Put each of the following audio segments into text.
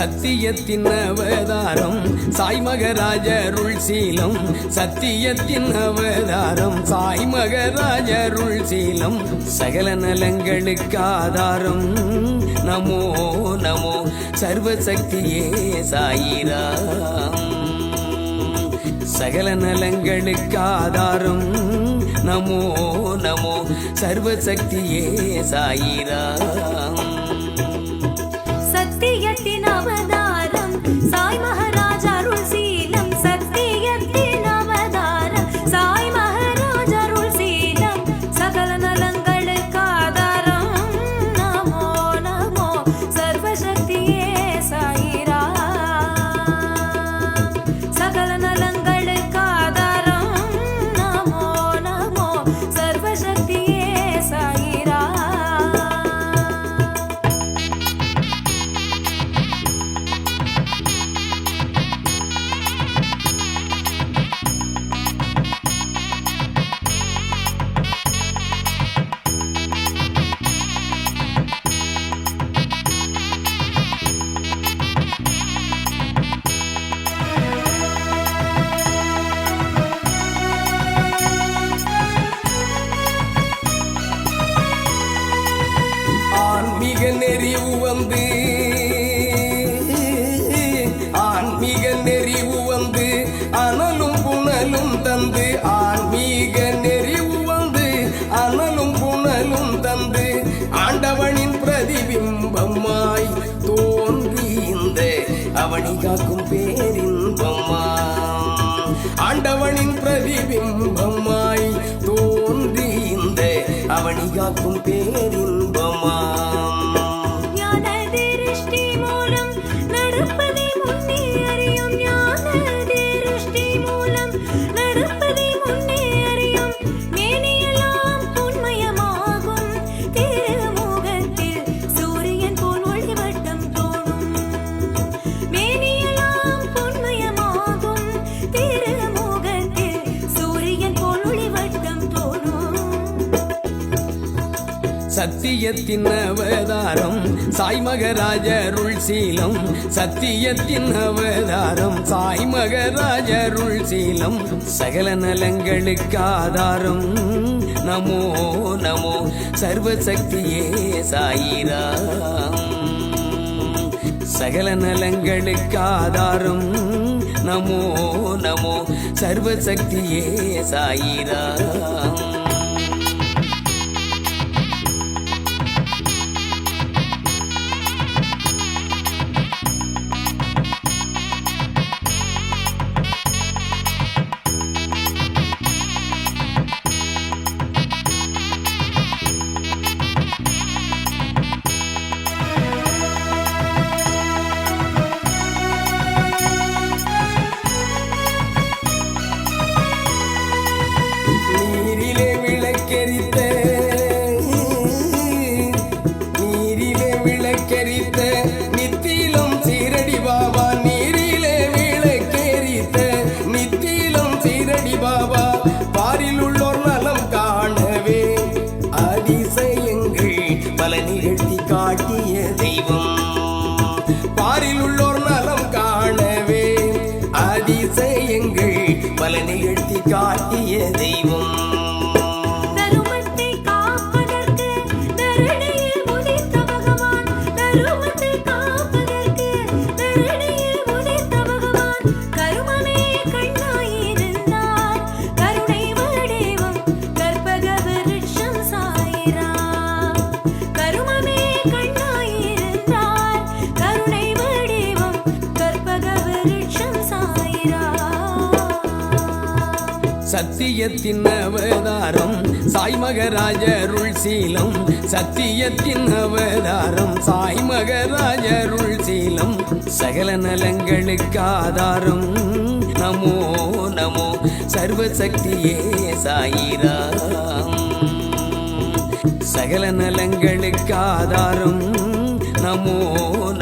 சத்தியத்தின் அவதாரம் சாய் மகராஜருள் சீலம். சத்தியத்தின் அவதாரம் சாய் மகராஜருள் சீலம். சகல நலங்களுக்கு ஆதாரம் நமோ நமோ சர்வசக்தியே சாயிராம். சகல நலங்களுக்கு ஆதாரம் நமோ நமோ சர்வசக்தியே சாயிராம். சத்தியத்தின் அவதாரம் சாய் மகராஜ அருள் சீலம். சத்தியத்தின் அவதாரம் சாய் மகராஜ அருள் சீலம். சகல நலங்களுக்கு ஆதாரம் நமோ நமோ சர்வசக்தியே சாயிராம். சகல நலங்களுக்கு ஆதாரம் நமோ நமோ சர்வசக்தியே சாயிராம். ஆன்மீக நெறிவு வந்து ஆன்மீக நெறிவு வந்து அனலும் புனலும் தந்து. ஆன்மீக நெறிவு வந்து அனலும் புனலும் தந்து ஆண்டவனின் பிரதிபிம்பமாய் தோன்றி இந்த அவனி காக்கும் பேரின்பமா. ஆண்டவனின் பிரதிபிம்பமாய் தோன்றி இந்த அவனி காக்கும் பேரின்பமா. ஞான திருஷ்டி மூலம் நடப்பதை முன்னே அறியும். ஞான திருஷ்டி மூலம் நடப்பதை முன்னே அறியும். மேனியெல்லாம் பொன்மயமாகும். திருமுகத்தில் சூரியன் போல் ஒளிவட்டம் தோணும். மேனியெல்லாம் பொன்மயமாகும். திருமுகத்தில் சூரியன் போல் ஒளிவட்டம் தோணும். சத்தியத்தின் அவதாரம் சாய் மகராஜருள் சீலம். சத்தியத்தின் அவதாரம் சாய் மகராஜருள் சீலம். சகல நலங்களுக்கு ஆதாரம் நமோ நமோ சர்வசக்தியே சாயிராம். சகல நலங்களுக்கு ஆதாரம் நமோ நமோ சர்வசக்தியே சாயிராம். நீரிலே விளக்கெரித்த நித்திலும் சீரடி பாபா. நீரிலே விளக்கெரித்த நித்திலும் சீரடி பாபா. பாரில் உள்ளோர் நலம் காணவே அதிசயங்கள் பல நிகழ்த்தி காட்டிய தெய்வம். பாரில் உள்ளோர் நலம் காணவே அதிசயங்கள் பல நிகழ்த்தி காட்டிய தெய்வம். தருமத்தை காப்பதற்கு தரணியில் உதித்த பகவான். தருமத்தை காப்பதற்கு தரணியில் உதித்த பகவான். கருமமே கண்ணாயிருந்தார். கருணை வடிவம் கற்பக விருட்சம் சாயிராம். கருமமே கண்ணாயிருந்தார். கருணை வடிவம் கற்பக விருட்சம் சாயிராம். சத்தியத்தின் அவதாரம் சாய் மகராஜருள் சீலம். சத்தியத்தின் அவதாரம் சாய் மகராஜருள் சீலம். சகல நலங்களுக்கு ஆதாரம் நமோ நமோ சர்வசக்தியே சாயிராம். சகல நலங்களுக்கு ஆதாரம் நமோ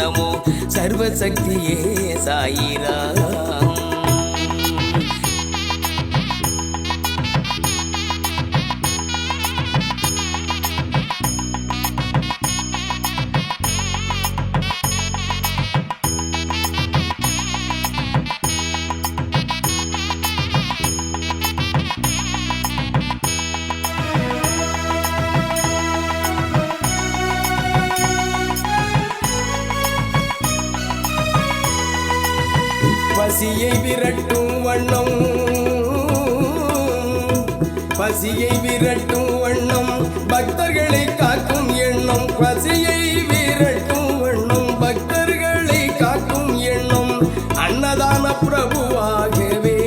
நமோ சர்வசக்தியே சாயிராம். விரட்டும் வண்ணம் பசியை விரட்டும் வண்ணம் பக்தர்களை காக்கும் எண்ணம் பசியை விரட்டும் வண்ணம் பக்தர்களை காக்கும் எண்ணம் அன்னதான பிரபுவாகவே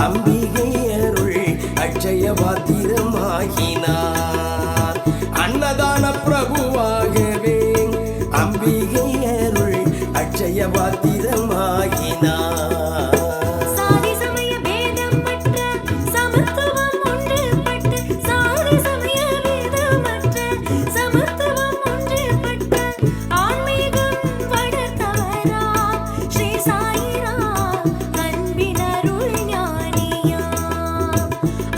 அம்பிகை அருள் அட்சய பாத்திரமாகினார் அன்னதான பிரபுவாகவே அம்பிகை அருள் அட்சய பாத்திரமாகினார் சாதி சமய பேதமற்ற சமத்துவம் ஒன்றுபட்ட சாதி சமய பேதமற்ற சமத்துவம் ஒன்றுபட்ட ஆன்மீகம் வளர்த்தவரா ஸ்ரீ சாயிராம் அன்பின் அருள் ஞானியாம்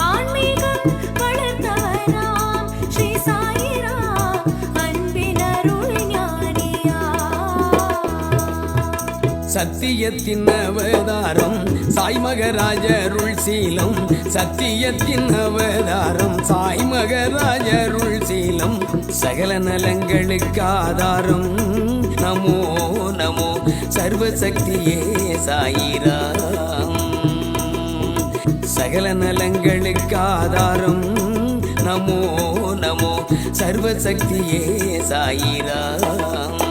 ஆன்மீகம் வளர்த்தவராம் ஸ்ரீ சாயிராம் அன்பின் அருள் ஞானியாம் சத்தியத்தின் அவதாரம் சாய் மகராஜருள் சீலம் சத்தியத்தின் அவதாரம் சாய் மகராஜருள் சீலம் சகல நலங்களுக்கு ஆதாரம் நமோ நமோ சர்வசக்தியே சாயிராம் சகல நலங்களுக்கு ஆதாரம் நமோ நமோ சர்வசக்தியே சாயிராம்